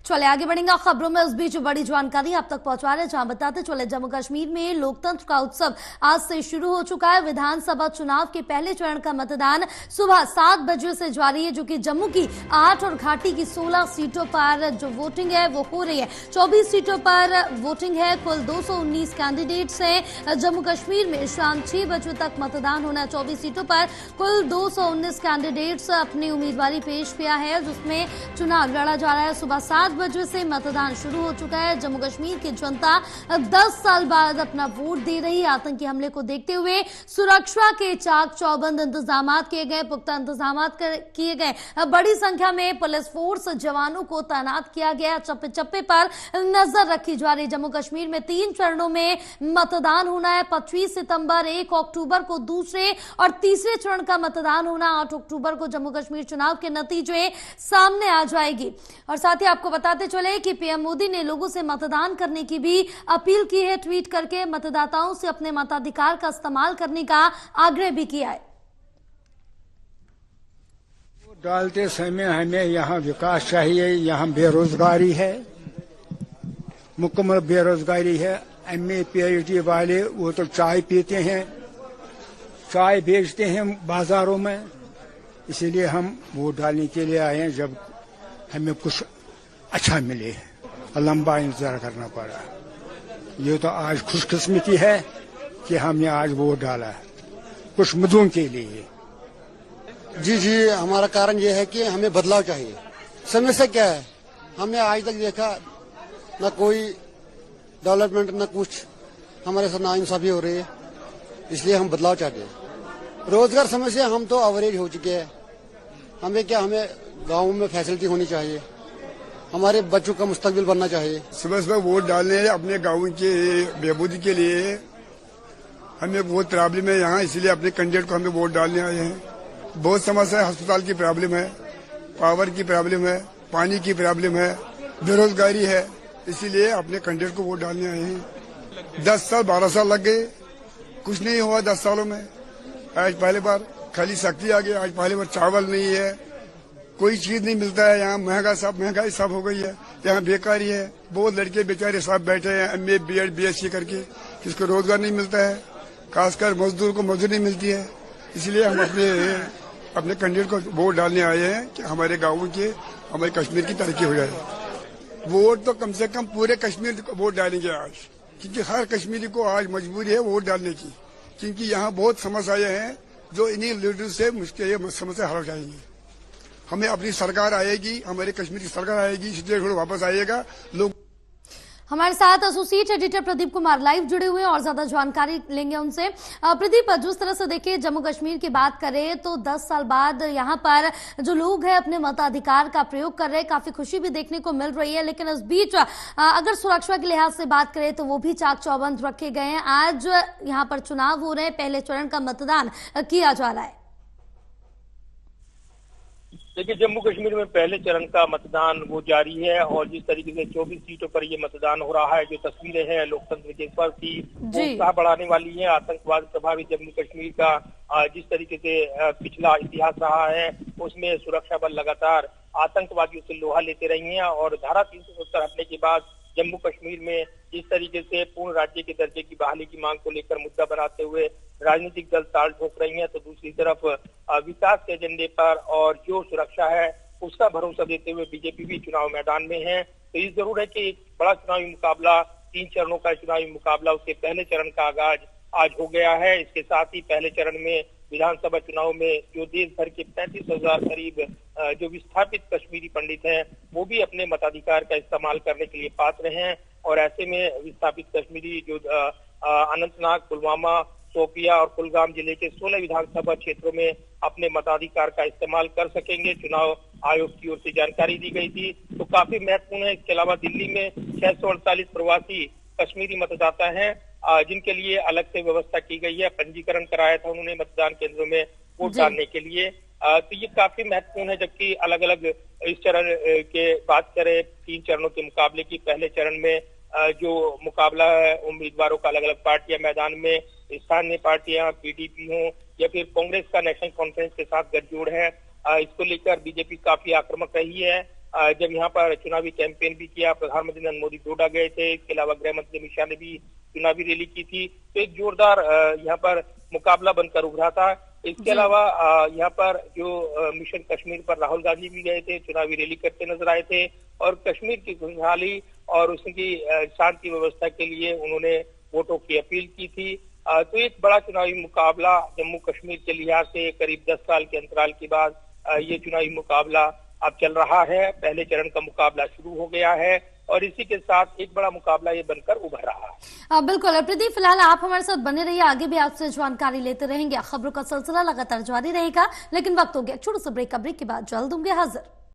चले आगे बढ़ेंगे खबरों में। उस बीच बड़ी जानकारी आप तक पहुंचा रहे, जहां बताते चले जम्मू कश्मीर में लोकतंत्र का उत्सव आज से शुरू हो चुका है। विधानसभा चुनाव के पहले चरण का मतदान सुबह 7 बजे से जारी है, जो कि जम्मू की 8 और घाटी की 16 सीटों पर जो वोटिंग है वो हो रही है। 24 सीटों पर वोटिंग है। कुल 219 कैंडिडेट्स हैं। जम्मू कश्मीर में शाम 6 बजे तक मतदान होना है। 24 सीटों पर कुल 219 कैंडिडेट्स अपनी उम्मीदवारी पेश किया है, जिसमें चुनाव लड़ा जा रहा है। सुबह 7 बजे से मतदान शुरू हो चुका है। जम्मू कश्मीर की जनता 10 साल बाद अपना वोट दे रही है। आतंकी हमले को देखते हुए सुरक्षा के चाक चौबंद इंतजाम किए गए, पुख्ता इंतजाम किए गए। बड़ी संख्या में पुलिस फोर्स जवानों को तैनात किया गया। चप्पे चप्पे पर नजर रखी जा रही। जम्मू कश्मीर में 3 चरणों में मतदान होना है। 25 सितंबर, 1 अक्टूबर को दूसरे और तीसरे चरण का मतदान होना। 8 अक्टूबर को जम्मू कश्मीर चुनाव के नतीजे सामने आ जाएगी। और साथ ही आपको बताते चले कि पीएम मोदी ने लोगों से मतदान करने की भी अपील की है। ट्वीट करके मतदाताओं से अपने मताधिकार का इस्तेमाल करने का आग्रह भी किया है। डालते समय हमें यहाँ विकास चाहिए। यहाँ बेरोजगारी है, मुकम्मल बेरोजगारी है। एमए पीएचडी वाले वो तो चाय पीते हैं, चाय बेचते हैं बाजारों में। इसीलिए हम वोट डालने के लिए आए हैं, जब हमें कुछ अच्छा मिले। लंबा इंतजार करना पड़ा। ये तो आज खुशकिस्मती है कि हमने आज वोट डाला है कुछ मुद्दों के लिए। जी, हमारा कारण ये है कि हमें बदलाव चाहिए। समस्या क्या है, हमने आज तक देखा न कोई डेवलपमेंट न कुछ, हमारे साथ नाइंसाफी हो रही है। इसलिए हम बदलाव चाहते हैं। रोजगार समस्या हम तो एवरेज हो चुके हैं। हमें गाँव में फैसिलिटी होनी चाहिए। हमारे बच्चों का मुस्तकबिल बनना चाहिए। सुबह सुबह वोट डालने अपने गाँव के बेबूदी के लिए हमें बहुत प्रॉब्लम है यहाँ, इसलिए अपने कैंडिडेट को हमें वोट डालने आए हैं। बहुत समस्या है, अस्पताल की प्रॉब्लम है, पावर की प्रॉब्लम है, पानी की प्रॉब्लम है, बेरोजगारी है। इसीलिए अपने कैंडिडेट को वोट डालने आए हैं। 10 साल 12 साल लग गए, कुछ नहीं हुआ 10 सालों में। आज पहली बार खाली शक्ति आ गई। आज पहली बार चावल नहीं है, कोई चीज नहीं मिलता है। यहाँ महंगाई सब हो गई है। यहाँ बेकारी है। बहुत लड़के बेचारे सब बैठे हैं एमए बीएड बीएससी करके, किसको रोजगार नहीं मिलता है। खासकर मजदूर को मजदूरी नहीं मिलती है। इसलिए हम अपने कैंडिडेट को वोट डालने आए हैं कि हमारे गाँव के, हमारे कश्मीर की तरक्की हो जाए। वोट तो कम से कम पूरे कश्मीर को वोट डालेंगे आज, क्योंकि हर कश्मीरी को आज मजबूरी है वोट डालने की। क्योंकि यहाँ बहुत समस्याएं हैं जो इन्हीं लीडर से मुश्किल समस्या हल हो जाएंगी। हमें अपनी सरकार आएगी, हमारे कश्मीर की सरकार आएगी, इसलिए वापस आएगा लोग। हमारे साथ associate editor Pradeep Kumar live जुड़े हुए हैं और ज्यादा जानकारी लेंगे उनसे। प्रदीप, जिस तरह से देखिए जम्मू कश्मीर की बात करें तो 10 साल बाद यहाँ पर जो लोग हैं अपने मताधिकार का प्रयोग कर रहे हैं, काफी खुशी भी देखने को मिल रही है। लेकिन इस बीच अगर सुरक्षा के लिहाज से बात करें तो वो भी चाक चौबंद रखे गए हैं। आज यहाँ पर चुनाव हो रहे हैं, पहले चरण का मतदान किया जा रहा है। देखिए, जम्मू कश्मीर में पहले चरण का मतदान वो जारी है और जिस तरीके से 24 सीटों पर ये मतदान हो रहा है, जो तस्वीरें हैं लोकतंत्र के स्तर की उत्साह बढ़ाने वाली है। आतंकवाद प्रभावित जम्मू कश्मीर का जिस तरीके से पिछला इतिहास रहा है, उसमें सुरक्षा बल लगातार आतंकवादियों से लोहा लेते रही हैं। और धारा 370 हटने के बाद जम्मू कश्मीर में जिस तरीके से पूर्ण राज्य के दर्जे की बहाली की मांग को लेकर मुद्दा बनाते हुए राजनीतिक दल ताल ठोक रही हैं, तो दूसरी तरफ विकास के एजेंडे पर और जो सुरक्षा है उसका भरोसा देते हुए बीजेपी भी चुनाव मैदान में है। तो ये जरूर है कि एक बड़ा चुनावी मुकाबला, 3 चरणों का चुनावी मुकाबला, उसके पहले चरण का आगाज आज हो गया है। इसके साथ ही पहले चरण में विधानसभा चुनाव में जो देश भर के 35,000 करीब जो विस्थापित कश्मीरी पंडित हैं, वो भी अपने मताधिकार का इस्तेमाल करने के लिए पात्र हैं। और ऐसे में विस्थापित कश्मीरी जो अनंतनाग, पुलवामा, शोपिया और कुलगाम जिले के 16 विधानसभा क्षेत्रों में अपने मताधिकार का इस्तेमाल कर सकेंगे। चुनाव आयोग की ओर से जानकारी दी गई थी, तो काफी महत्वपूर्ण है। इसके अलावा दिल्ली में 648 प्रवासी कश्मीरी मतदाता हैं, जिनके लिए अलग से व्यवस्था की गई है। पंजीकरण कराया था उन्होंने मतदान केंद्रों में वोट डालने के लिए। तो ये काफी महत्वपूर्ण है। जबकि अलग अलग इस चरण के बात करें 3 चरणों के मुकाबले की, पहले चरण में जो मुकाबला है उम्मीदवारों का, अलग अलग पार्टियां मैदान में, स्थानीय पार्टियां पीडीपी हो या फिर कांग्रेस का नेशनल कॉन्फ्रेंस के साथ गठजोड़ है, इसको लेकर बीजेपी काफी आक्रामक रही है। जब यहाँ पर चुनावी कैंपेन भी किया। प्रधानमंत्री नरेंद्र मोदी डोडा गए थे, इसके अलावा गृह मंत्री अमित शाह ने भी चुनावी रैली की थी। तो एक जोरदार यहाँ पर मुकाबला बनकर उभरा था। इसके अलावा यहाँ पर जो मिशन कश्मीर पर राहुल गांधी भी गए थे, चुनावी रैली करते नजर आए थे और कश्मीर की खुशहाली और उसकी शांति व्यवस्था के लिए उन्होंने वोटों की अपील की थी। तो एक बड़ा चुनावी मुकाबला जम्मू कश्मीर के लिहाज से करीब 10 साल के अंतराल के बाद ये चुनावी मुकाबला अब चल रहा है। पहले चरण का मुकाबला शुरू हो गया है और इसी के साथ एक बड़ा मुकाबला ये बनकर उभर रहा है। बिल्कुल प्रदीप, फिलहाल आप हमारे साथ बने रहिए, आगे भी आपसे जानकारी लेते रहेंगे। खबरों का सिलसिला लगातार जारी रहेगा, लेकिन वक्त हो गया छोटे से ब्रेक का। ब्रेक के बाद जल्द होंगे हाजिर।